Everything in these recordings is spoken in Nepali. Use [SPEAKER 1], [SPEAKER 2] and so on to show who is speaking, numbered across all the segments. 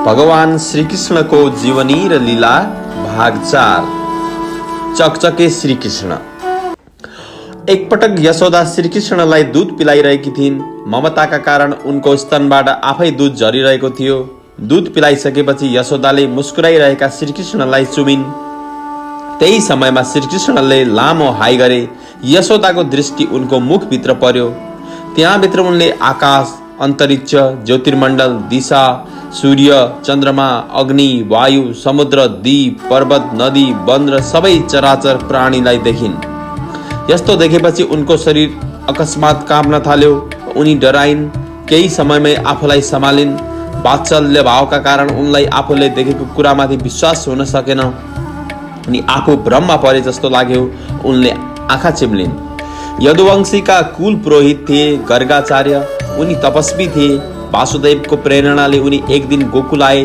[SPEAKER 1] भगवान श्रीकृष्ण को जीवनी र लीला भाग 4। चकचके श्रीकृष्ण। एकपटक यशोदा श्रीकृष्णलाई दूध पिलाइरहेकी थिइन्। ममताका कारण उनको स्तनबाट आफै दूध झरिरहेको थियो। दूध पिलाइसकेपछि यशोदाले मुस्कुराइरहेका श्रीकृष्णलाई चुमिन्। त्यही समयमा श्रीकृष्णले लामो हाई गरे। यशोदाको दृष्टि उनको मुखभित्र पर्यो। त्यहाँभित्र उनले आकाश, अन्तरिक्ष, ज्योतिर्मण्डल, दिशा, सूर्य, चन्द्रमा, अग्नि, वायु, समुद्र, द्वीप, पर्वत, नदी, वन र सबै चराचर प्राणीलाई देखिन्। यस्तो देखेपछि उनको शरीर अकस्मात काँप्न थाल्यो। उनी डराइन्। केही समयमै आफूलाई सम्हालिन्। वात्सल्य भावका कारण उनलाई आफूले देखेको कुरामाथि विश्वास हुन सकेन। उनी आफू भ्रममा परे जस्तो लाग्यो। उनले आँखा चिम्लिन्। यदुवंशीका कुल पुरोहित थिए गर्गाचार्य। उनी तपस्वी थिए। वासुदेवको प्रेरणाले उनी एक दिन गोकुल आए।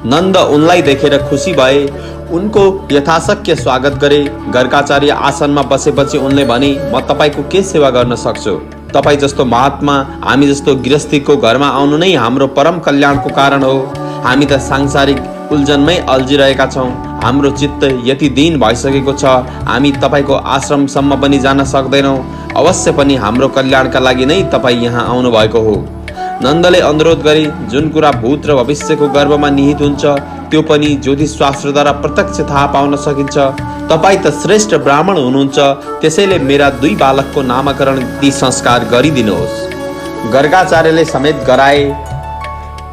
[SPEAKER 1] नन्द उनलाई देखेर खुसी भए। उनको यथाशक्य स्वागत गरे। गर्गाचार्य आसनमा बसेपछि उनले भने, म तपाईको के सेवा गर्न सक्छु? तपाई जस्तो महात्मा हामी जस्तो गृहस्थीको घरमा आउनु नै हाम्रो परम कल्याणको कारण हो। हामी त सांसारिक उल्झनमै अल्झिरहेका छौँ। हाम्रो चित्त यति दिन भइसकेको छ, हामी तपाईको आश्रमसम्म पनि जान सक्दैनौँ। अवश्य पनि हाम्रो कल्याणका लागि नै तपाई यहाँ आउनु भएको हो। नन्दले अनुरोध गरे, जुन कुरा भूत र भविष्यको गर्भमा निहित हुन्छ त्यो पनि ज्योतिष शास्त्रद्वारा प्रत्यक्ष थाहा पाउन सकिन्छ। तपाई त श्रेष्ठ ब्राह्मण हुनुहुन्छ, त्यसैले मेरा 2 बालकको नामकरण ती संस्कार गरिदिनुहोस्। गर्गाचार्यले समेत गराए।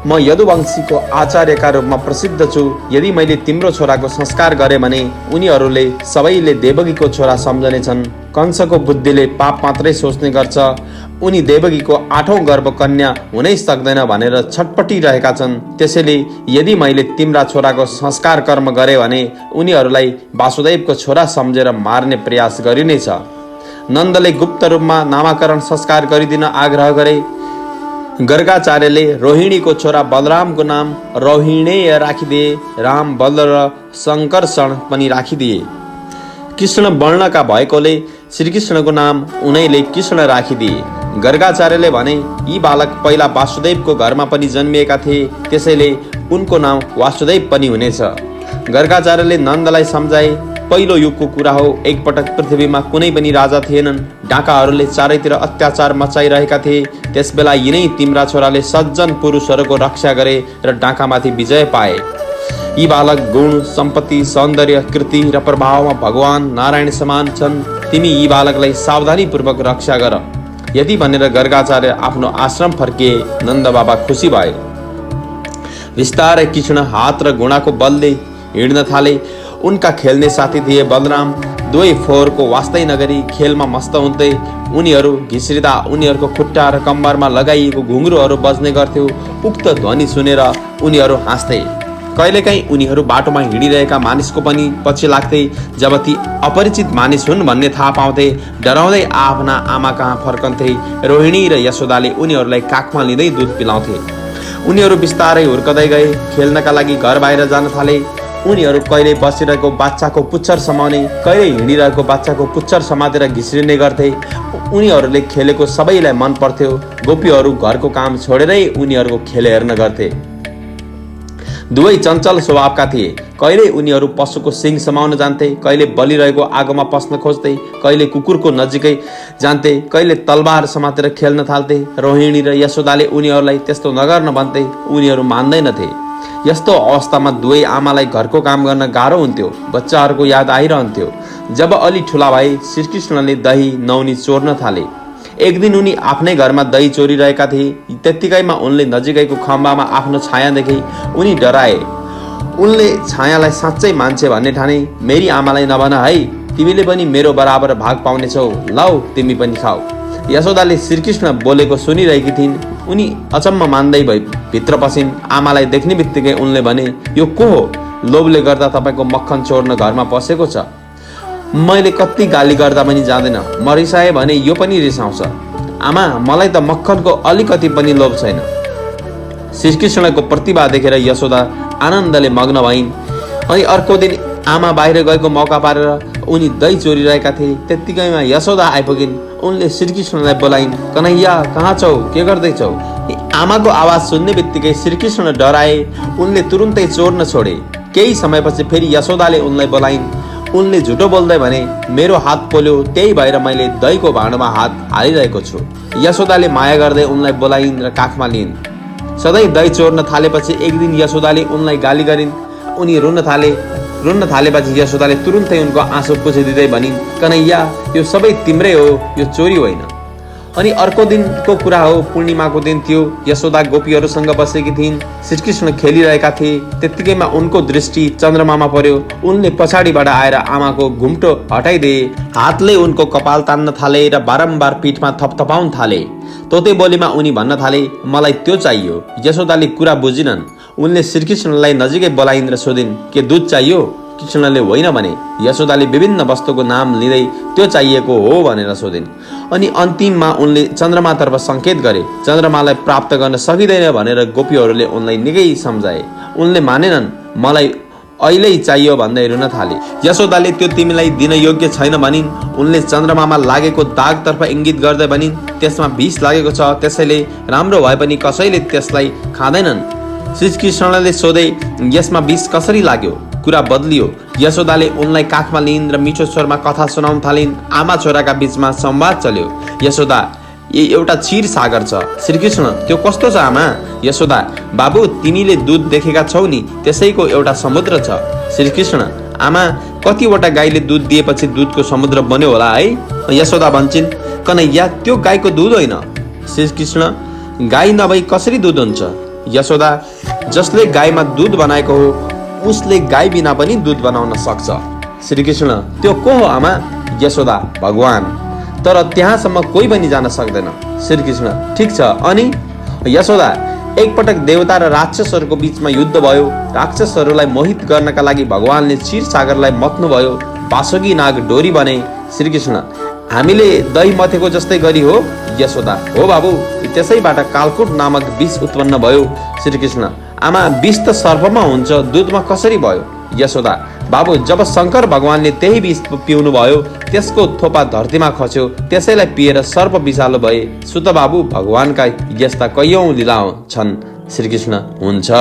[SPEAKER 1] म यदुवंशीको आचार्यका रूपमा प्रसिद्ध छु। यदि मैले तिम्रो छोराको संस्कार गरे भने उनीहरूले सबैले देवकीको छोरा सम्झनेछन्। कंसको बुद्धिले पाप मात्रै सोच्ने गर्छ। उनी देवकीको 8औं गर्भ कन्या हुनै सक्दैन भनेर छटपटिरहेका छन्। त्यसैले यदि मैले तिम्रा छोराको संस्कार कर्म गरे भने उनीहरूलाई वासुदेवको छोरा सम्झेर मार्ने प्रयास गरिनेछ। नन्दले गुप्त रूपमा नामकरण संस्कार गरिदिन आग्रह गरे। गर्गाचार्यले रोहिणीको छोरा बलरामको नाम रोहिणेय राखिदिए। राम, बल र शङ्कर्षण पनि राखिदिए। कृष्ण वर्णका भएकोले श्रीकृष्णको नाम उनैले कृष्ण राखिदिए। गर्गाचार्यले भने, यी बालक पहिला वासुदेवको घरमा पनि जन्मिएका थिए, त्यसैले उनको नाम वासुदेव पनि हुनेछ। गर्गाचार्यले नन्दलाई सम्झाए, पहिलो युगको कुरा हो। एकपटक पृथ्वीमा कुनै पनि राजा थिएनन्। डाकाहरूले चारैतिर अत्याचार मचाइरहेका थिए। त्यसबेला यिनै तिम्रा छोराले सज्जन पुरुषहरूको रक्षा गरे र डाकामाथि विजय पाए। यी बालक गुण, सम्पत्ति, सौन्दर्य, कृति र प्रभावमा भगवान नारायण समान छन्। तिमी यी बालकलाई सावधानीपूर्वक रक्षा गर। यति भनेर गर्गाचार्य आफ्नो आश्रम फर्किए। नन्द बाबा खुसी भए। विस्तारै कृष्ण हात र घुँडाको बलले हिँड्न थाले। उनका खेल्ने साथी थिए बलराम। 2 फोहोरको वास्तै नगरी खेलमा मस्त हुन्थे। उनीहरू घिस्रिँदा उनीहरूको खुट्टा र कम्मरमा लगाइएको घुङ्रुहरू बज्ने गर्थ्यो। उक्त ध्वनि सुनेर उनीहरू हाँस्थे। कहिलेकाहीँ उनीहरू बाटोमा हिँडिरहेका मानिसको पनि पछि लाग्थे। जब ती अपरिचित मानिस हुन् भन्ने थाहा पाउँथे, डराउँदै आफ्ना आमा कहाँ फर्कन्थे। रोहिणी र यशोदाले उनीहरूलाई काखमा लिँदै दूध पिलाउँथे। उनीहरू बिस्तारै हुर्कदै गए। खेल्नका लागि घर बाहिर जान थाले। उनीहरू कहिले बसिरहेको बाच्छाको पुच्छर समाउने, कहिले हिँडिरहेको बाच्छाको पुच्छर समातेर घिस्रिने गर्थे। उनीहरूले खेलेको सबैलाई मन पर्थ्यो। गोपीहरू घरको काम छोडेरै उनीहरूको खेल हेर्न गर्थे। 2 चञ्चल स्वभावका थिए। कहिले उनीहरू पशुको सिङ समाउन जान्थे, कहिले बलिरहेको आगोमा पस्न खोज्थे, कहिले कुकुरको नजिकै जान्थे, कहिले तलवार समातेर खेल्न थाल्थे। रोहिणी र यशोदाले उनीहरूलाई त्यस्तो नगर्न भन्थे। उनीहरू मान्दैनथे। यस्तो अवस्थामा 2 आमालाई घरको काम गर्न गाह्रो हुन्थ्यो। बच्चाहरूको याद आइरहन्थ्यो। जब अलि ठुला भए श्रीकृष्णले दही नौनी चोर्न थाले। एक दिन उनी आफ्नै घरमा दही चोरिरहेका थिए। त्यत्तिकैमा उनले नजिकैको खम्बामा आफ्नो छाया देखे। उनी डराए। उनले छायालाई साँच्चै मान्छे भन्ने ठाने। मेरी आमालाई नभन है, तिमीले पनि मेरो बराबर भाग पाउनेछौ। लौ, तिमी पनि खाऊ। यशोदाले श्रीकृष्ण बोलेको सुनिरहेकी थिइन्। उनी अचम्म मान्दै भई भित्र पसिन्। आमालाई देख्ने बित्तिकै उनले भने, यो को हो? लोभले गर्दा तपाईँको मक्खन चोर्न घरमा पसेको छ। मैले कति गाली गर्दा पनि जाँदैन। म रिसाएँ भने यो पनि रिसाउँछ। आमा, मलाई त मक्खनको अलिकति पनि लोभ छैन। श्रीकृष्णको प्रतिभा देखेर यशोदा आनन्दले मग्न भइन्। अनि अर्को दिन आमा बाहिर गएको मौका पारेर उनी दही चोरिरहेका थिए। त्यत्तिकैमा यशोदा आइपुगिन्। उनले श्रीकृष्णलाई बोलाइन्, कन्हैया कहाँ छौ, के गर्दैछौ? आमाको आवाज सुन्ने बित्तिकै श्रीकृष्ण डराए। उनले तुरुन्तै चोर्न छोडे। केही समयपछि फेरि यशोदाले उनलाई बोलाइन्। उनले झुटो बोल्दै भने, मेरो हात पोल्यो, त्यही भएर मैले दहीको भाँडोमा हात हालिरहेको छु। यशोदाले माया गर्दै उनलाई बोलाइन् र काखमा लिइन्। सधैँ दही चोर्न थालेपछि एक दिन यशोदाले उनलाई गाली गरिन्। उनी रुन थालेपछि यशोदाले तुरुन्तै उनको आँसु पुछिदिँदै भनिन्, कन्हैया, यो सबै तिम्रै हो, यो चोरी होइन। अनि अर्को दिनको कुरा हो, पूर्णिमाको दिन थियो। यशोदा गोपीहरूसँग बसेकी थिइन्। श्रीकृष्ण खेलिरहेका थिए। त्यत्तिकैमा उनको दृष्टि चन्द्रमामा पर्यो। उनले पछाडिबाट आएर आमाको घुम्टो हटाइदिए। हातले उनको कपाल तान्न थाले र बारम्बार पिठमा थपथपाउन थाले। तोते बोलीमा उनी भन्न थाले, मलाई त्यो चाहियो। यशोदाले कुरा बुझिनन्। उनले श्रीकृष्णलाई नजिकै बोलाइन् र सोधिन्, के दुध चाहियो? कृष्णले होइन भने। यशोदाले विभिन्न वस्तुको नाम लिँदै त्यो चाहिएको हो भनेर सोधिन्। अनि अन्तिममा उनले चन्द्रमातर्फ सङ्केत गरे। चन्द्रमालाई प्राप्त गर्न सकिँदैन भनेर गोपीहरूले उनलाई निकै सम्झाए। उनले मानेनन्। मलाई अहिले चाहियो भन्दै रुन थाले। यशोदाले त्यो तिमीलाई दिन योग्य छैन भनिन्। उनले चन्द्रमामा लागेको दागतर्फ इङ्गित गर्दै भनिन्, त्यसमा विष लागेको छ, त्यसैले राम्रो भए पनि कसैले त्यसलाई खाँदैनन्। श्रीकृष्णले सोधे, यसमा विष कसरी लाग्यो? कुरा बदलियो। यशोदाले उनलाई काखमा लिइन् र मिठो स्वरमा कथा सुनाउन थालिन्। आमा छोराका बीचमा संवाद चल्यो। यशोदा, एउटा क्षीर सागर छ। श्रीकृष्ण, त्यो कस्तो छ आमा? यशोदा, बाबु, तिमीले दुध देखेका छौ नि, त्यसैको एउटा समुद्र छ। श्रीकृष्ण, आमा, कतिवटा गाईले दुध दिएपछि दुधको समुद्र बन्यो होला है? यशोदा भन्छन्, कन्हैया, त्यो गाईको दुध होइन। श्रीकृष्ण, गाई नभई कसरी दुध हुन्छ? यशोदा, जसले गाईमा दुध बनाएको हो उसले गाई बिना पनि दुध बनाउन सक्छ। श्रीकृष्ण, त्यो को हो आमा? यशोदा, भगवान। तर त्यहाँसम्म कोही पनि जान सक्दैन। श्रीकृष्ण, ठिक छ, अनि? यशोदा, एकपटक देवता र राक्षसहरूको बीचमा युद्ध भयो। राक्षसहरूलाई मोहित गर्नका लागि भगवानले क्षीर सागरलाई मथ्नुभयो। बासुकी नाग डोरी बने। श्रीकृष्ण, हामीले दही मथेको जस्तै गरी हो? यशोदा, हो बाबु, त्यसैबाट कालकुट नामक विष उत्पन्न भयो। श्रीकृष्ण, आमा, विष त सर्पमा हुन्छ, दुधमा कसरी भयो? यशोदा, बाबु, जब शङ्कर भगवानले त्यही विष पिउनु भयो, त्यसको थोपा धरतीमा खस्यो, त्यसैलाई पिएर सर्प विषालु भए। सुत बाबु, भगवानका यस्ता कैयौं लीला छन्। श्रीकृष्ण, हुन्छ।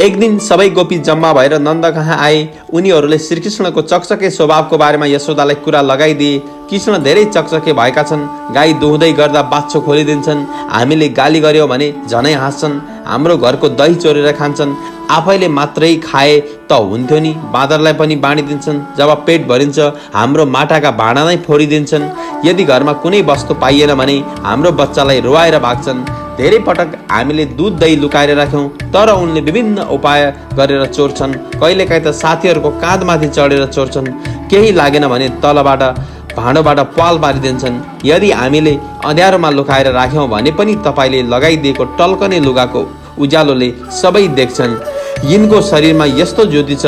[SPEAKER 1] एक दिन सबै गोपी जम्मा भएर नन्द कहाँ आए। उनीहरूले श्रीकृष्णको चकचके स्वभावको बारेमा यशोदालाई कुरा लगाइदिए। कृष्ण धेरै चकचके भएका छन्। गाई दुहुँदै गर्दा बाछो खोलिदिन्छन्। हामीले गाली गर्यो भने झनै हाँस्छन्। हाम्रो घरको दही चोरेर खान्छन्। आफैले मात्रै खाए त हुन्थ्यो नि, बाँदरलाई पनि बाँडिदिन्छन्। जब पेट भरिन्छ हाम्रो माटाका भाँडा नै फोडिदिन्छन्। यदि घरमा कुनै वस्तु पाइएन भने हाम्रो बच्चालाई रुवाएर भाग्छन्। धेरै पटक हामीले दुध दही लुकाएर राख्यौं, तर उनले विभिन्न उपाय गरेर चोर्छन्। कहिलेकाहीँ त साथीहरूको काँधमाथि चढेर चोर्छन्। केही लागेन भने तलबाट भाँडोबाट पाल पारिदिन्छन्। यदि हामीले अँध्यारोमा लुकाएर राख्यौं भने पनि तपाईले लगाइदिएको टल्कने लुगाको उज्यालोले सबै देख्छन्। यिनको शरीरमा यस्तो ज्योति छ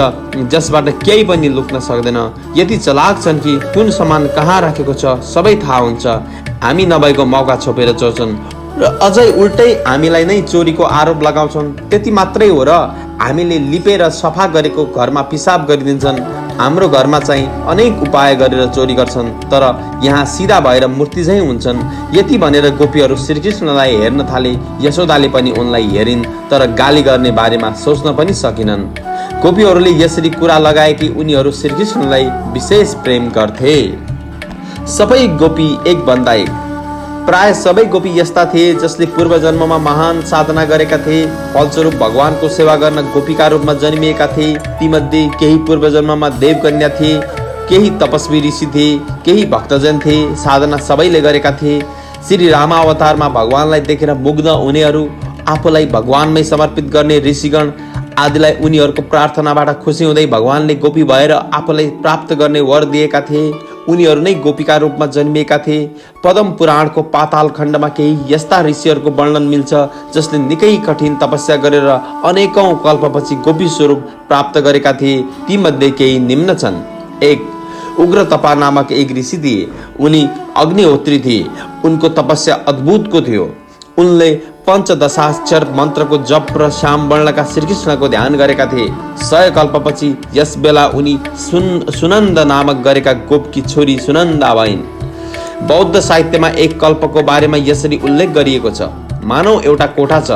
[SPEAKER 1] जसबाट केही पनि लुक्न सक्दैन। यति चलाक छन् कि कुन सामान कहाँ राखेको छ सबै थाहा हुन्छ। हामी नभएको मौका छोपेर चोर्छन् र अझै उल्टै हामीलाई नै चोरीको आरोप लगाउँछन्। त्यति मात्रै हो र हामीले लिपेर सफा गरेको घरमा पिसाब गरिदिन्छन्। हाम्रो घरमा चाहिँ अनेक उपाय गरेर चोरी गर्छन्, तर यहाँ सिधा भएर मूर्ति झैं हुन्छन्। यति भनेर गोपीहरू श्रीकृष्णलाई हेर्न थाले। यशोदाले पनि उनलाई हेरिन्, तर गाली गर्ने बारेमा सोच्न पनि सकिनन्। गोपीहरूले यसरी कुरा लगाए कि उनीहरू श्रीकृष्णलाई विशेष प्रेम गर्थे। सबै गोपी एक भन्दा एक। प्राय सबै गोपी यस्ता थिए जसले पूर्व जन्ममा महान साधना गरेका थिए। फलस्वरूप भगवानको सेवा गर्न गोपीका रूपमा जन्मिएका थिए। तीमध्ये केही पूर्व जन्ममा देवकन्या थिए, केही तपस्वी ऋषि थिए, केही भक्तजन थिए। साधना सबैले गरेका थिए। श्री रामावतारमा भगवानलाई देखेर मुग्ध हुनेहरू, आफूलाई भगवानमै समर्पित गर्ने ऋषिगण आदिलाई उनीहरूको प्रार्थनाबाट खुसी हुँदै भगवानले गोपी भएर आफूलाई प्राप्त गर्ने वर दिएका थिए। उनीहरू नै गोपीका रूपमा जन्मिएका थिए। पद्म पुराणको पाताल खण्डमा केही यस्ता ऋषिहरूको वर्णन मिल्छ जसले निकै कठिन तपस्या गरेर अनेकौं कल्पपछि गोपी स्वरूप प्राप्त गरेका थिए। तीमध्ये केही निम्न छन्। 1. उग्र तपा नामक एक ऋषि थिए। उनी अग्निहोत्री थिए। उनको तपस्या अद्भुतको थियो। उनले पञ्चदशाक्षर मन्त्रको जप र श्याम वर्णका श्रीकृष्णको ध्यान गरेका थिए। 100 कल्पपछि यस बेला उनी सुनन्द नामक गरेका गोपकी छोरी सुनन्दा भइन्। बौद्ध साहित्यमा एक कल्पको बारेमा यसरी उल्लेख गरिएको छ, मानव एउटा कोठा छ,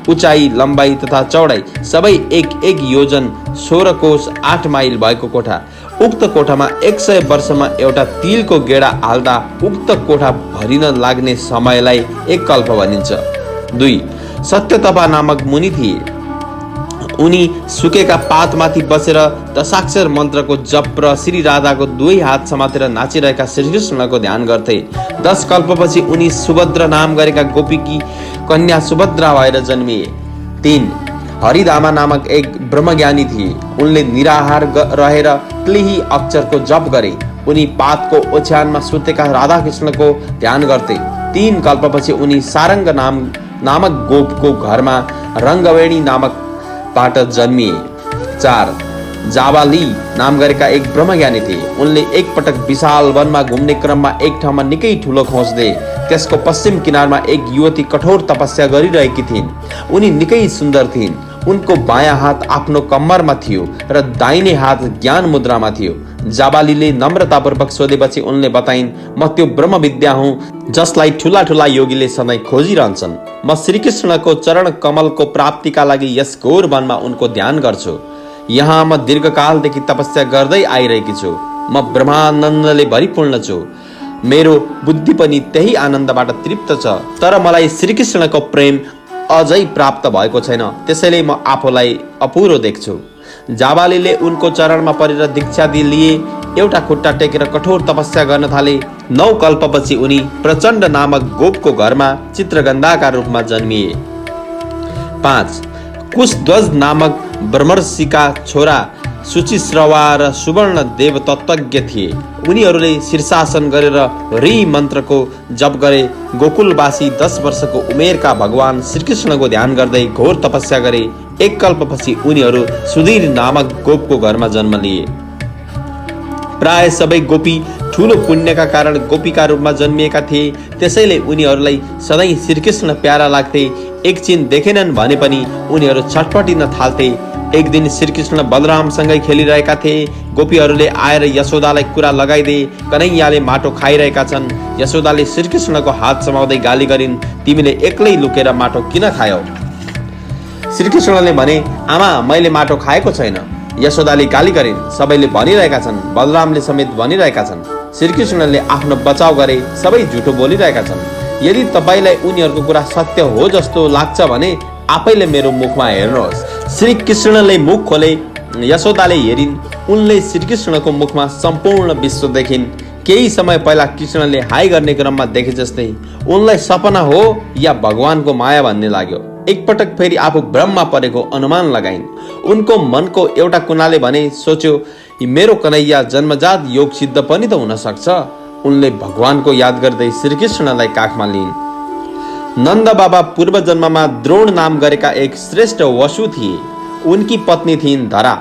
[SPEAKER 1] उचाइ, लम्बाइ तथा चौडाइ सबै एक योजन 16 कोस 8 माइल भएको कोठा। उक्त कोठामा 100 वर्षमा एउटा तिलको गेडा हाल्दा उक्त कोठा भरिन लाग्ने समयलाई एक कल्प भनिन्छ। 2. सत्यतपा नामक मुनि थिए। उनी सुकेका पातमाथि बसेर दशाक्षर मन्त्रको जप र श्री राधाको दुवै हात समातेर नाचिरहेका श्रीकृष्णको ध्यान गर्थे। 10 कल्पपछि उनी सुभद्रा नाम गरेका गोपीकी कन्या सुभद्रा भएर जन्मिए। 3. हरिधामा नामक एक ब्रह्मज्ञानी थिए। उनले निराहार रहेर क्लिही अक्षरको जप गरे। उनी पातको ओछ्यानमा सुतेका राधाकृष्णको ध्यान गर्थे। 3 कल्पपछि उनी सारङ्ग नामक गोपको घरमा रङ्गवेणी नामक बाट जन्मिए। 4. जाबाली नाम गरेका एक ब्रह्मज्ञानी थिए। उनले एक पटक विशाल वनमा घुम्ने क्रममा एक ठाउँमा निकै ठुलो खोज्दे। त्यसको पश्चिम किनारमा एक युवती कठोर तपस्या गरिरहेकी थिइन्। उनी निकै सुन्दर थिइन्। उनको बायाँ हात आफ्नो कम्मरमा थियो र दाहिने हात ज्ञान मुद्रामा थियो। जाबालीले नम्रतापूर्वक सोधेपछि उनले बताइन्, म त्यो ब्रह्म विद्या हुँ जसलाई ठुला ठुला योगीले सधैँ खोजिरहन्छन्। म श्रीकृष्णको चरण कमलको प्राप्तिका लागि यस घोर वनमा उनको ध्यान गर्छु। यहाँ म दीर्घकालदेखि तपस्या गर्दै आइरहेकी छु। म ब्रह्मानन्दले भरिपूर्ण छु। मेरो बुद्धि पनि त्यही आनन्दबाट तृप्त छ, तर मलाई श्रीकृष्णको प्रेम अझै प्राप्त भएको छैन, त्यसैले म आफूलाई अपुरो देख्छु। जाबालीले उनको चरणमा परेर दीक्षा लिए। एउटा खुट्टा टेकेर कठोर तपस्या गर्न थाले। 9 कल्पपछि उनी प्रचण्ड नामक गोपको घरमा चित्रगन्धाका रूपमा जन्मिए। 5. कुशध्वज नामक ब्रह्मर्षिका छोरा शुचिश्रवा र सुवर्ण देव तत्त्वज्ञ थिए। उनीहरूले शीर्षासन गरेर री मन्त्रको जप गरे। गोकुलवासी 10 वर्षको उमेरका भगवान श्रीकृष्णको ध्यान गर्दै घोर तपस्या गरे। 1 कल्पपछि उनीहरू सुधीर नामक गोपको घरमा जन्म लिए। प्राय सबै गोपी ठुलो पुण्यका कारण गोपीका रूपमा जन्मिएका थिए, त्यसैले उनीहरूलाई सधैँ श्रीकृष्ण प्यारा लाग्थे। एकछिन देखेनन् भने पनि उनीहरू छटपटिन थाल्थे। एक दिन श्रीकृष्ण बलरामसँगै खेलिरहेका थिए। गोपीहरूले आएर यशोदालाई कुरा लगाइदिए, कन्हैयाले माटो खाइरहेका छन्। यशोदाले श्रीकृष्णको हात समाउँदै गाली गरिन्, तिमीले एक्लै लुकेर माटो किन खायौ? श्रीकृष्णले भने, आमा मैले माटो खाएको छैन। यशोदाले गाली गरिन्, सबैले भनिरहेका छन्, बलरामले समेत भनिरहेका छन्। श्रीकृष्णले आफ्नो बचाउ गरे, सबै झुटो बोलिरहेका छन्। यदि तपाईलाई उनीहरूको कुरा सत्य हो जस्तो लाग्छ भने आफैले मेरो मुखमा हेर्नुहोस्। श्रीकृष्णले मुख खोले। यशोदाले हेरिन्। उनले श्रीकृष्णको मुखमा सम्पूर्ण विश्व देखिन्। केही समय पहिला कृष्णले हाई गर्ने क्रममा देखे जस्तै उनलाई सपना हो या भगवानको माया भन्ने लाग्यो। एकपटक फेरि आफू भ्रममा परेको अनुमान लगाइन्। उनको मनको एउटा कुनाले भने सोच्यो, मेरो कन्हैया जन्मजात योग सिद्ध पनि त हुन सक्छ। उनले भगवानको याद गर्दै श्रीकृष्णलाई काखमा लिइन्। नन्द बाबा पूर्व जन्ममा द्रोण नाम गरेका एक श्रेष्ठ वसु थिए। उनकी पत्नी थिइन् धरा,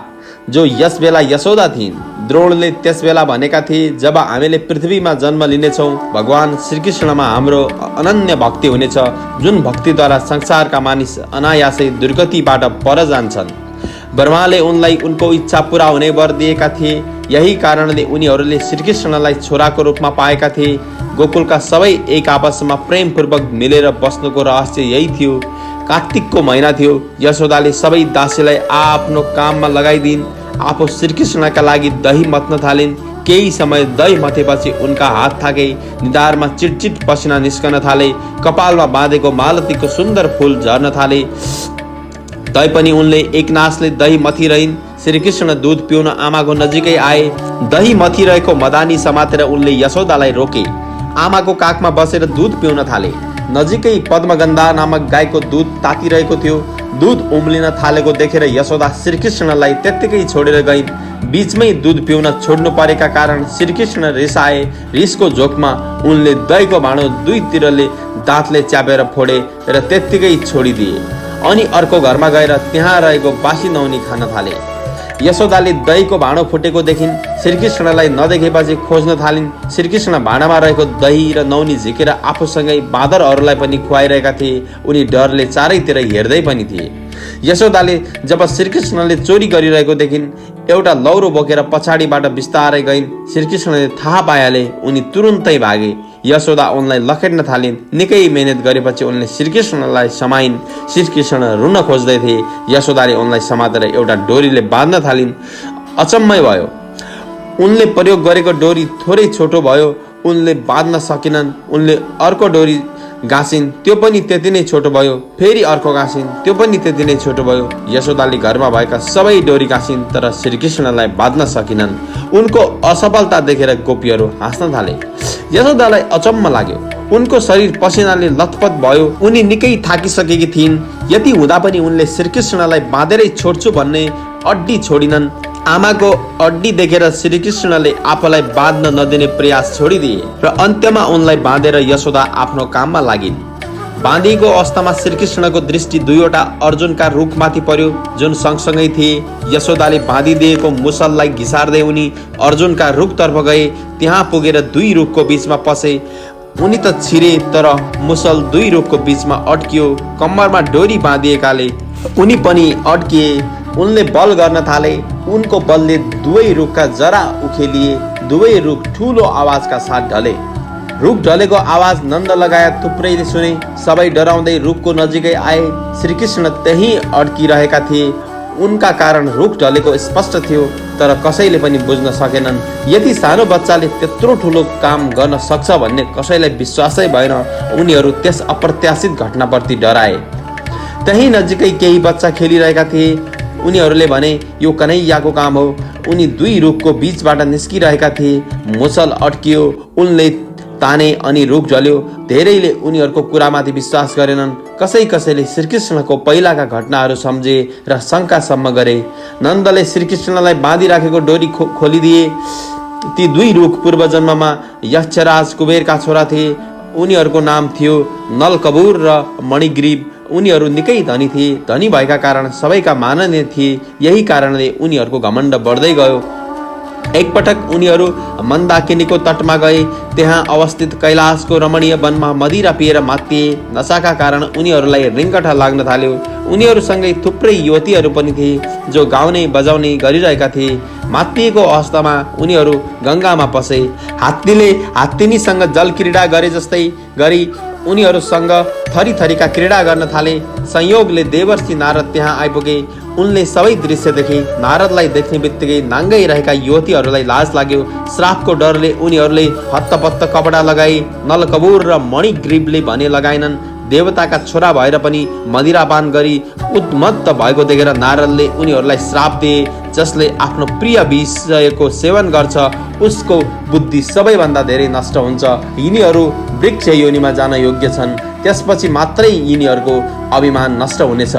[SPEAKER 1] जो यस बेला यशोदा थिइन्। द्रोणले त्यस बेला भनेका थिए, जब हामीले पृथ्वीमा जन्म लिनेछौँ, भगवान श्रीकृष्णमा हाम्रो अनन्य भक्ति हुनेछ, जुन भक्तिद्वारा संसारका मानिस अनायासै दुर्गतिबाट पर जान्छन्। ब्रह्माले उनलाई उनको इच्छा पूरा हुने वर दिएका थिए। यही कारणले उनीहरूले श्रीकृष्णलाई छोराको रूपमा पाएका थिए। गोकुलका सबै एक आपसमा प्रेमपूर्वक मिलेर बस्नुको रहस्य यही थियो। कार्तिकको महिना थियो। यशोदाले सबै दासीलाई आफ्नो काममा लगाइदिन्। आफू श्रीकृष्णका लागि दही मथ्न थालिन्। केही समय दही मथेपछि उनका हात थाके। निधारमा चिटचिट पसिना निस्कन थाले। कपालमा बाँधेको मालतीको सुन्दर फूल झर्न थाले। तैपनि उनले एकनासले दही मथिरहन्। श्रीकृष्ण दूध पिउन आमाको नजिकै आए। दही मथिरहेको मदानी समातेर उनले यशोदालाई रोके। आमाको काखमा बसेर दूध पिउन थाले। नजिकै पद्मगन्धा नामक गाईको दूध तातिरहेको थियो। दूध उम्लिन थालेको देखेर यशोदा श्रीकृष्णलाई त्यत्तिकै छोडेर गइन्। बीचमै दूध पिउन छोड्नु परेका कारण श्रीकृष्ण रिसाए। रिसको जोखमा उनले दहीको भाँडो दुईतिरले दाँतले च्यापेर फोडे र त्यत्तिकै छोडिदिए। अनि अर्को घरमा गएर त्यहाँ रहेको बासी नौनी खान थाले। यशोदाले दहीको भाँडो फुटेको देखिन्। श्रीकृष्णलाई नदेखेपछि खोज्न थालिन्। श्रीकृष्ण भाँडामा रहेको दही र नौनी झिकेर आफूसँगै बाँदरहरूलाई पनि खुवाइरहेका थिए। उनी डरले चारैतिर हेर्दै पनि थिए। यशोदाले जब श्रीकृष्णले चोरी गरिरहेको देखिन् एउटा लौरो बोकेर पछाडिबाट बिस्तारै गइन्। श्रीकृष्णले थाहा पाएले उनी तुरुन्तै भागे। यशोदा उनलाई लखेट्न थालिन्। निकै मेहनत गरेपछि उनले श्रीकृष्णलाई समाइन्। श्रीकृष्ण रुन खोज्दै थिए। यशोदाले उनलाई समातेर एउटा डोरीले बाँध्न थालिन्। अचम्मै भयो। उनले प्रयोग गरेको डोरी थोरै छोटो भयो। उनले बाँध्न सकेनन्। उनले अर्को डोरी गाँसिन्, त्यो पनि त्यति नै छोटो भयो। फेरि अर्को गाँसिन्, त्यो पनि त्यति नै छोटो भयो। यशोदाले घरमा भएका सबै डोरी गाँसिन्, तर श्रीकृष्णलाई बाँध्न सकिनन्। उनको असफलता देखेर गोपीहरू हाँस्न थाले। यशोदालाई अचम्म लाग्यो। उनको शरीर पसिनाले लथपथ भयो। उनी निकै थाकिसकेकी थिइन्। यति हुँदा पनि उनले श्रीकृष्णलाई बाँधेरै छोड्छु भन्ने अड्डी छोडिनन्। आमाको अड्डी देखेर श्रीकृष्णले आफूलाई बाँध्न नदिने प्रयास छोडिदिए र अन्त्यमा उनलाई बाँधेर यशोदा आफ्नो काममा लागिन्। बाँधिएको अवस्थामा श्रीकृष्णको दृष्टि दुईवटा अर्जुनका रुखमाथि पर्यो जुन सँगसँगै थिए। यशोदाले बाँधिदिएको मुसललाई घिसार्दै उनी अर्जुनका रुखतर्फ गए। त्यहाँ पुगेर दुई रुखको बीचमा पसे। उनी त छिरे, तर मुसल दुई रुखको बीचमा अड्कियो। कम्मरमा डोरी बाँधिएकाले उनी पनि अड्किए। उनले बल गर्न थाले। उनको बलले दुवै रुखका जरा उखेलिए। दुवै रुख ठूलो आवाजका साथ ढले। रुख ढलेको आवाज नन्द लगायत थुप्रैले सुने। सबै डराउँदै रुखको नजिकै आए। श्रीकृष्ण त्यही अड्किरहेका थिए। उनका कारण रुख ढलेको स्पष्ट थियो, तर कसैले पनि बुझ्न सकेनन्। यति सानो बच्चाले त्यत्रो ठुलो काम गर्न सक्छ भन्ने कसैलाई विश्वासै भएन। उनीहरू त्यस अप्रत्याशित घटनाप्रति डराए। त्यही नजिकै केही बच्चा खेलिरहेका थिए। उनीहरूले भने यो कन्हैयाको काम हो। उनी दुई रुखको बीचबाट निस्किरहेका थिए। मुसल अड्कियो। उनले ताने अनि रुख ढल्यो। धेरैले उनीहरूको कुरामाथि विश्वास गरेनन्। कसैले श्रीकृष्णको पहिलाका घटनाहरू सम्झे र शङ्कासम्म गरे। नन्दले श्रीकृष्णलाई बाँधिराखेको डोरी खोलिदिए। ती दुई रुख पूर्वजन्ममा यक्षराज कुबेरका छोरा थिए। उनीहरूको नाम थियो नलकबुर र मणिग्रीव। उनीहरू निकै धनी थिए। धनी भएका कारण सबैका माननीय थिए। यही कारणले उनीहरूको घमण्ड बढ्दै गयो। एकपटक उनीहरू मन्दाकिनीको तटमा गए। त्यहाँ अवस्थित कैलाशको रमणीय वनमा मदिरा पिएर मातिए। नशाका कारण उनीहरूलाई रिङ्गटा लाग्न थाल्यो। उनीहरूसँगै थुप्रै युवतीहरू पनि थिए जो गाउने बजाउने गरिरहेका थिए। मातिएको अवस्थामा उनीहरू गङ्गामा पसे। हात्तीले हात्तीनीसँग जल क्रीडा गरे जस्तै गरी उनीहरूसँग थरी थरीका क्रीडा गर्न थाले। संयोगले देवर्षि नारद त्यहाँ आइपुगे। उनले सबै दृश्य देखे। नारदलाई देख्ने बित्तिकै नाङ्गै रहेका युवतीहरूलाई लाज लाग्यो। श्रापको डरले उनीहरूले हत्तपत्त कपडा लगाए। नलकबुर र मणिग्रीवले भने लगाएनन्। देवताका छोरा भएर पनि मदिरापान गरी उन्मत्त भएको देखेर नारदले उनीहरूलाई श्राप दिए। जसले आफ्नो प्रिय विषयको सेवन गर्छ उसको बुद्धि सबैभन्दा धेरै नष्ट हुन्छ। यिनीहरू वृक्ष योनिमा जान योग्य छन्। त्यसपछि मात्रै यिनीहरूको अभिमान नष्ट हुनेछ।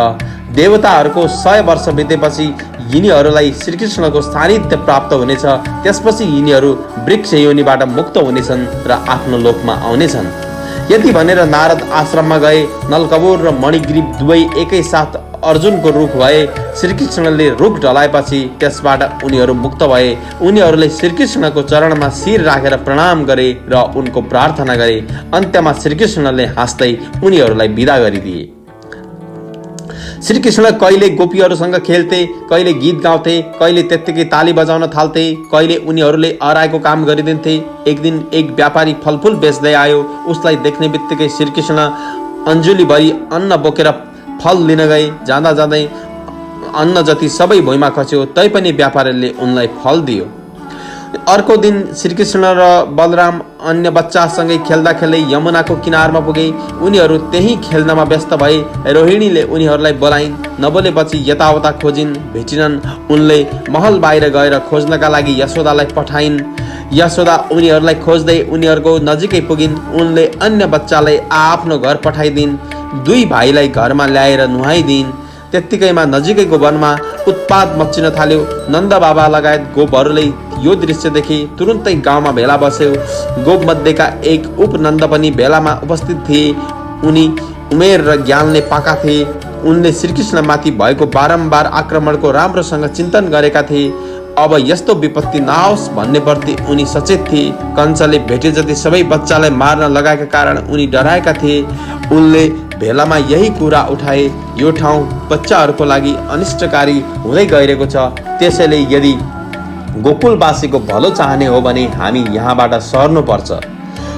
[SPEAKER 1] देवताहरूको 100 वर्ष बितेपछि यिनीहरूलाई श्रीकृष्णको सानिध्य प्राप्त हुनेछ। त्यसपछि यिनीहरू वृक्ष योनिबाट मुक्त हुनेछन् र आफ्नो लोकमा आउनेछन्। यति भनेर नारद आश्रममा गए। नलकबुर र मणिग्रीव दुवै एकैसाथ अर्जुनको रुख भए। श्रीकृष्णले रुख ढलाएपछि त्यसबाट उनीहरू मुक्त भए। उनीहरूले श्रीकृष्णको चरणमा शिर राखेर प्रणाम गरे र उनको प्रार्थना गरे। अन्त्यमा श्रीकृष्णले हाँस्दै उनीहरूलाई बिदा गरिदिए। श्रीकृष्ण कहिले गोपीहरूसँग खेल्थे, कहिले गीत गाउँथे, कहिले त्यत्तिकै ताली बजाउन थाल्थे, कहिले उनीहरूले अराएको काम गरिदिन्थे। एक दिन एक व्यापारी फलफुल बेच्दै आयो। उसलाई देख्ने बित्तिकै श्रीकृष्ण अन्जुलीभरि अन्न बोकेर फल लिन गए। जाँदा जाँदै अन्न जति सबै भुइँमा खस्यो, तैपनि व्यापारीले उनलाई फल दियो। अर्को दिन श्रीकृष्ण र बलराम अन्य बच्चासँगै खेल्दा खेल्दै यमुनाको किनारमा पुगे। उनीहरू त्यही खेल्नमा व्यस्त भए। रोहिणीले उनीहरूलाई बोलाइन्। नबोलेपछि यताउता खोजिन्, भेटिनन्। उनले महल बाहिर गएर खोज्नका लागि यशोदालाई पठाइन्। यशोदा उनीहरूलाई खोज्दै उनीहरूको नजिकै पुगिन्। उनले अन्य बच्चालाई आफ्नो घर पठाइदिन्। दुई भाइलाई घरमा ल्याएर नुहाइदिन्। त्यत्तिकैमा नजिकैको वनमा उत्पात मच्चिन थाल्यो। नन्द बाबा लगायत गोपहरूले यो दृश्य देखे। तुरुन्तै गाउँमा भेला बस्यो। गोप मध्येका एक उपनन्द पनि भेलामा उपस्थित थिए। उनी उमेर र ज्ञानले पाका थिए। उनले श्रीकृष्णमाथि भएको बारम्बार आक्रमणको राम्रोसँग चिन्तन गरेका थिए। अब यस्तो विपत्ति नआओस् भन्ने प्रति उनी सचेत थिए। कंसले भेटे जति सबै बच्चालाई मार्न लगाएका कारण उनी डराएका थिए। उनले भेलामा यही कुरा उठाए, यो ठाउँ बच्चाहरूको लागि अनिष्टकारी हुँदै गइरहेको छ। त्यसैले यदि गोकुलवासीको भलो चाहने हो भने हामी यहाँबाट सर्नुपर्छ।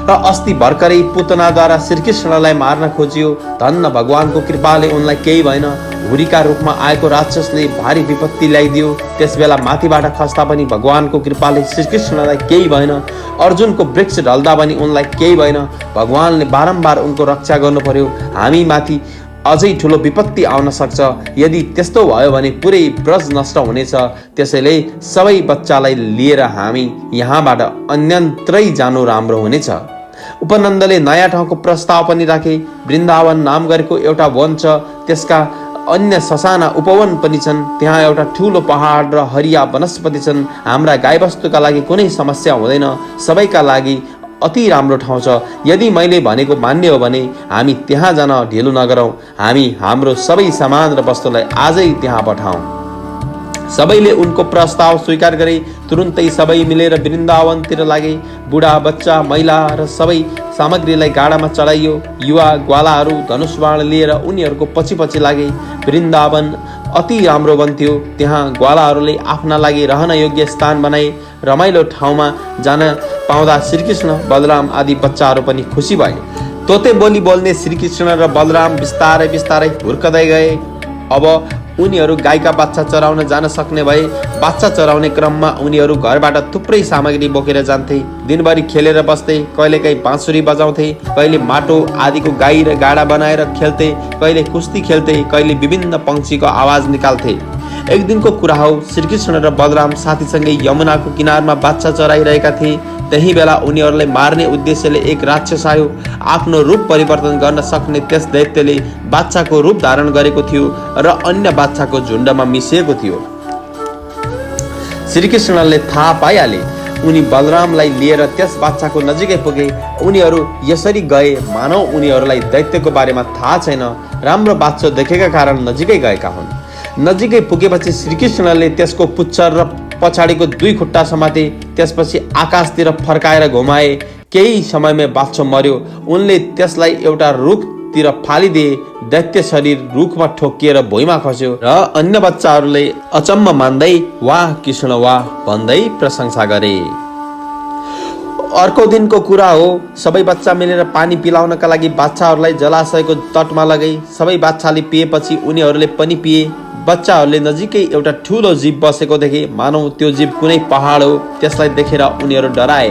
[SPEAKER 1] र अस्ति भर्खरै पुतनाद्वारा श्रीकृष्णलाई मार्न खोजियो, धन्न भगवानको कृपाले उनलाई केही भएन। हुरीका रूपमा आएको राक्षसले भारी विपत्ति ल्याइदियो, त्यसबेला माथिबाट खस्दा पनि भगवानको कृपाले श्रीकृष्णलाई केही भएन। अर्जुनको वृक्ष ढल्दा पनि उनलाई केही भएन। भगवानले बारम्बार उनको रक्षा गर्नु पर्यो। हामी माथि अझै ठुलो विपत्ति आउन सक्छ। यदि त्यस्तो भयो भने पुरै ब्रज नष्ट हुनेछ। त्यसैले सबै बच्चालाई लिएर हामी यहाँबाट अन्यन्त्रै जानु राम्रो हुनेछ। उपनन्दले नयाँ ठाउँको प्रस्ताव पनि राखे। वृन्दावन नाम गरेको एउटा वन छ, त्यसका अन्य ससाना उपवन पनि छन्। त्यहाँ एउटा ठुलो पहाड र हरिया वनस्पति छन्। हाम्रा गाईबस्तुका लागि कुनै समस्या हुँदैन। सबैका लागि अति राम्रो ठाउँ छ। यदि मैले भनेको मान्ने हो भने हामी त्यहाँ जान ढिलो नगरौँ। हामी हाम्रो सबै सामान र वस्तुलाई आजै त्यहाँ पठाउँ। सबैले उनको प्रस्ताव स्वीकार गरे। तुरुन्तै सबै मिलेर वृन्दावनतिर लागे। बुढा, बच्चा, महिला र सबै सामग्रीलाई गाडामा चढाइयो। युवा ग्वालाहरू धनुष बाण लिएर उनीहरूको पछि पछि लागे। वृन्दावन अति राम्रो वन थियो। त्यहाँ ग्वालाहरूले आफ्ना लागि रहन योग्य स्थान बनाए। रमाइलो ठाउँमा जान पाउँदा श्रीकृष्ण, बलराम आदि बच्चाहरू पनि खुसी भए। तोते बोली बोल्ने श्रीकृष्ण र बलराम बिस्तारै बिस्तारै हुर्कदै गए। अब उनीहरू गाईका बाच्छा चराउन जान सक्ने भए। बाच्छा चराउने क्रममा उनीहरू घरबाट थुप्रै सामग्री बोकेर जान्थे। दिनभरि खेलेर बस्थे। कहिलेकाहीँ बाँसुरी बजाउँथे, कहिले माटो आदिको गाई र गाडा बनाएर खेल्थे, कहिले कुस्ती खेल्थे, कहिले विभिन्न पंक्षीको आवाज निकाल्थे। एक दिनको कुरा हो, श्रीकृष्ण र बलराम साथीसँगै यमुनाको किनारमा बाच्छा चराइरहेका थिए। त्यही बेला उनीहरूलाई मार्ने उद्देश्यले एक राक्षस आयो। आफ्नो रूप परिवर्तन गर्न सक्ने त्यस दैत्यले बाच्छाको रूप धारण गरेको थियो र अन्य बाच्छाको झुण्डमा मिसिएको थियो। श्रीकृष्णले थाहा पाइहाले। उनी बलरामलाई लिएर त्यस बाच्छाको नजिकै पुगे। उनीहरू यसरी गए मानौ उनीहरूलाई दैत्यको बारेमा थाहा छैन। राम्रो बाच्छा देखेका कारण नजिकै गएका हुन्। नजिकै पुगेपछि श्रीकृष्णले त्यसको पुच्छर र पछाडिको दुई खुट्टा समाते। त्यसपछि आकाशतिर फर्काएर घुमाए। केही समयमै बाछो मर्यो। उनले त्यसलाई एउटा रुखतिर फालिदिए। दैत्य शरीर रुखमा ठोकिएर भुइँमा खस्यो र अन्य बच्चाहरूले अचम्म मान्दै वाह कृष्ण वाह भन्दै प्रशंसा गरे। अर्को दिनको कुरा हो, सबै बच्चा मिलेर पानी पिलाउनका लागि बाच्छाहरूलाई जलाशयको तटमा लगाए। सबै बाच्छाले पिएपछि उनीहरूले पनि पिए। बच्चाहरूले नजिकै एउटा ठुलो जीव बसेको देखे। मानौ त्यो जीव कुनै पहाड हो। त्यसलाई देखेर उनीहरू डराए।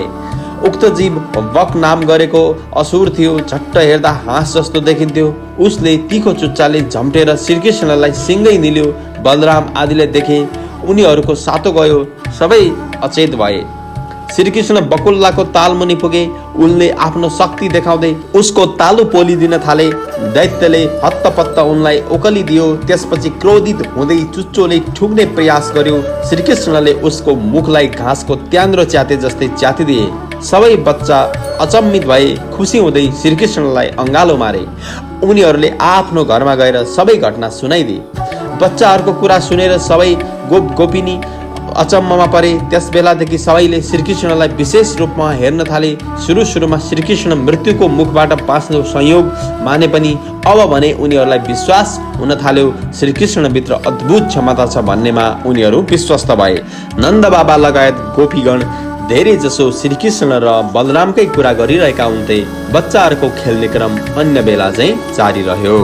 [SPEAKER 1] उक्त जीव वक नाम गरेको असुर थियो। झट्ट हेर्दा हाँस जस्तो देखिन्थ्यो। उसले तीखो चुच्चाले झम्टेर श्रीकृष्णलाई सिङ्गै निल्यो। बलराम आदिले देखे। उनीहरूको सातो गयो। सबै अचेत भए। श्रीकृष्ण बकुल्लाको तालमुनि पुगे। उनले आफ्नो शक्ति देखाउँदै उसको तालु पोलिदिन थाले। दैत्यले हत्तपत्त उनलाई ओकलिदियो। त्यसपछि क्रोधित हुँदै चुच्चोले ठुक्ने प्रयास गर्यो। श्रीकृष्णले उसको मुखलाई घाँसको त्यान्द्रो च्याते जस्तै च्यातिदिए। सबै बच्चा अचम्मित भए। खुसी हुँदै श्रीकृष्णलाई अँगालो मारे। उनीहरूले आफ्नो घरमा गएर सबै घटना सुनाइदिए। बच्चाहरूको कुरा सुनेर सबै गोपिनी अचम्ममा परे। त्यस बेलादेखि सबैले श्रीकृष्णलाई विशेष रूपमा हेर्न थाले। सुरुमा श्रीकृष्ण मृत्युको मुखबाट बाँच्नु संयोग माने पनि अब भने उनीहरूलाई विश्वास हुन थाल्यो श्रीकृष्णभित्र अद्भुत क्षमता छ भन्नेमा उनीहरू विश्वस्त भए। नन्द बाबा लगायत गोपीगण धेरै जसो श्रीकृष्ण र बलरामकै कुरा गरिरहेका हुन्थे। बच्चाहरूको खेल्ने क्रम अन्य बेला चाहिँ जारी रह्यो।